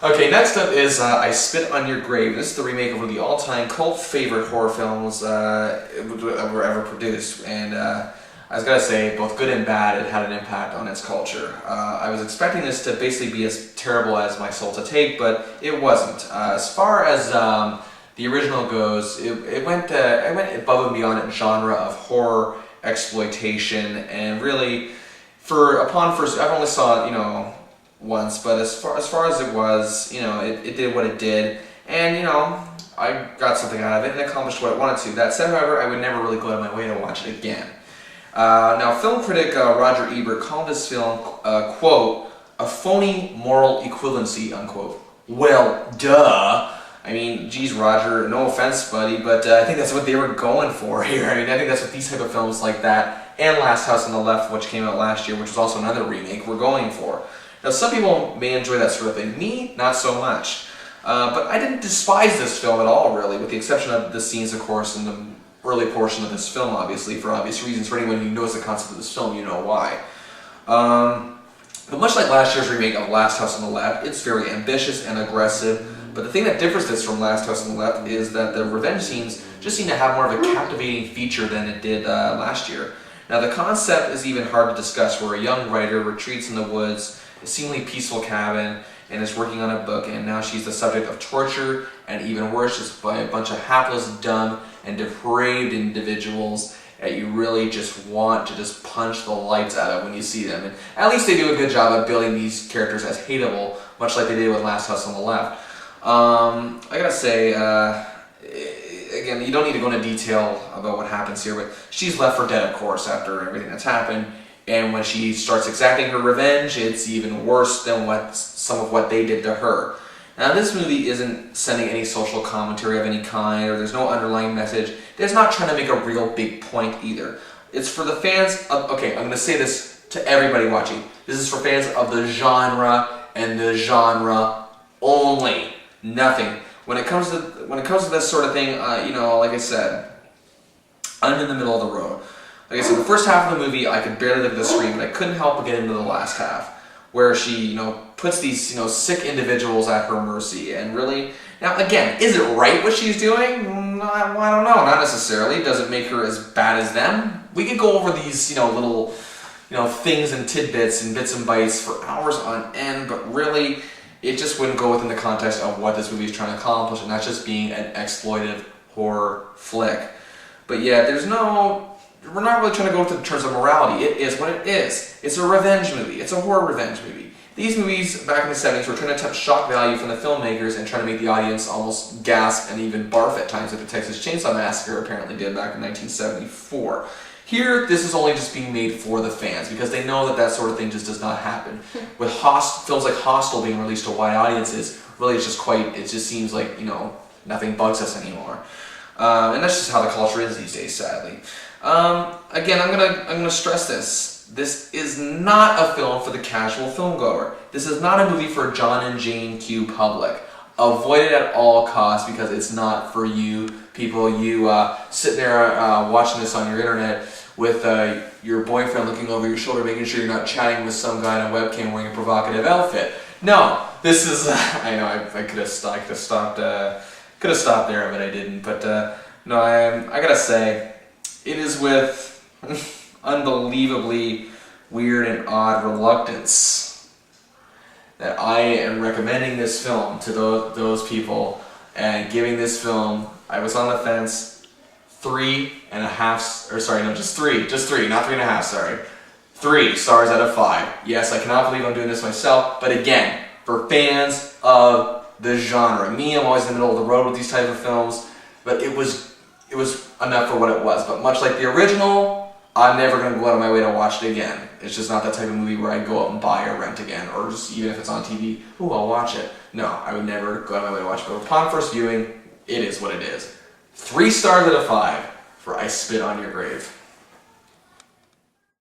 Okay, next up is I Spit on Your Grave. This is the remake of one of the all-time cult favorite horror films were ever produced. And I was gotta say, both good and bad, it had an impact on its culture. I was expecting this to basically be as terrible as My Soul to Take, but it wasn't. As far as the original goes, it went above and beyond its genre of horror exploitation, and really, upon first, I've only saw it, once, but as far as it was, it did what it did, and I got something out of it and accomplished what it wanted to. That said, however, I would never really go out of my way to watch it again. Now, film critic Roger Ebert called this film, quote, a phony moral equivalency, unquote. Well, duh. I mean, geez, Roger, no offense, buddy, but I think that's what they were going for here. I mean, I think that's what these type of films like that, and Last House on the Left, which came out last year, which was also another remake, were going for. Now, some people may enjoy that sort of thing. Me, not so much. But I didn't despise this film at all, really, with the exception of the scenes, of course, in the early portion of this film, obviously, for obvious reasons. For anyone who knows the concept of this film, you know why. But much like last year's remake of Last House on the Left, it's very ambitious and aggressive. But the thing that differs this from Last House on the Left is that the revenge scenes just seem to have more of a captivating feature than it did last year. Now, the concept is even hard to discuss, where a young writer retreats in the woods, a seemingly peaceful cabin, and is working on a book, and now she's the subject of torture, and even worse, just by a bunch of hapless, dumb, and depraved individuals that you really just want to just punch the lights out of when you see them. And at least they do a good job of building these characters as hateable, much like they did with Last House on the Left. I gotta say, again, you don't need to go into detail about what happens here, but she's left for dead, of course, after everything that's happened. And when she starts exacting her revenge, it's even worse than some of what they did to her. Now, this movie isn't sending any social commentary of any kind, or there's no underlying message. It's not trying to make a real big point either. It's for the fans of, okay, I'm going to say this to everybody watching. This is for fans of the genre and the genre only. Nothing. When it comes to this sort of thing, like I said, I'm in the middle of the road. Like I said, the first half of the movie, I could barely look at the screen, but I couldn't help but get into the last half, where she, puts these, sick individuals at her mercy, and really, now again, is it right what she's doing? I don't know, not necessarily. Does it make her as bad as them? We could go over these, little, things and tidbits and bits and bytes for hours on end, but really, it just wouldn't go within the context of what this movie is trying to accomplish, and that's just being an exploitive horror flick. But yeah, we're not really trying to go into the terms of morality. It is what it is. It's a revenge movie. It's a horror revenge movie. These movies back in the 70s were trying to touch shock value from the filmmakers and trying to make the audience almost gasp and even barf at times, like the Texas Chainsaw Massacre apparently did back in 1974. Here, this is only just being made for the fans, because they know that sort of thing just does not happen. With films like Hostel being released to wide audiences, really it just seems like, nothing bugs us anymore. And that's just how the culture is these days, sadly. Again, I'm gonna stress this. This is not a film for the casual filmgoer. This is not a movie for John and Jane Q public. Avoid it at all costs, because it's not for you people. You sitting there watching this on your internet with your boyfriend looking over your shoulder, making sure you're not chatting with some guy on a webcam wearing a provocative outfit. No, this is. I know I could have stopped there, but I didn't. But no, I gotta say, it is with unbelievably weird and odd reluctance that I am recommending this film to those people, and giving this film, I was on the fence, 3.5, or sorry, no, just three, not 3.5, sorry. 3 stars out of 5. Yes, I cannot believe I'm doing this myself, but again, for fans of the genre. Me, I'm always in the middle of the road with these type of films, but it was enough for what it was. But much like the original, I'm never going to go out of my way to watch it again. It's just not that type of movie where I go out and buy or rent again, or just even if it's on TV, ooh, I'll watch it. No, I would never go out of my way to watch it. But upon first viewing, it is what it is. 3 stars out of 5 for I Spit on Your Grave.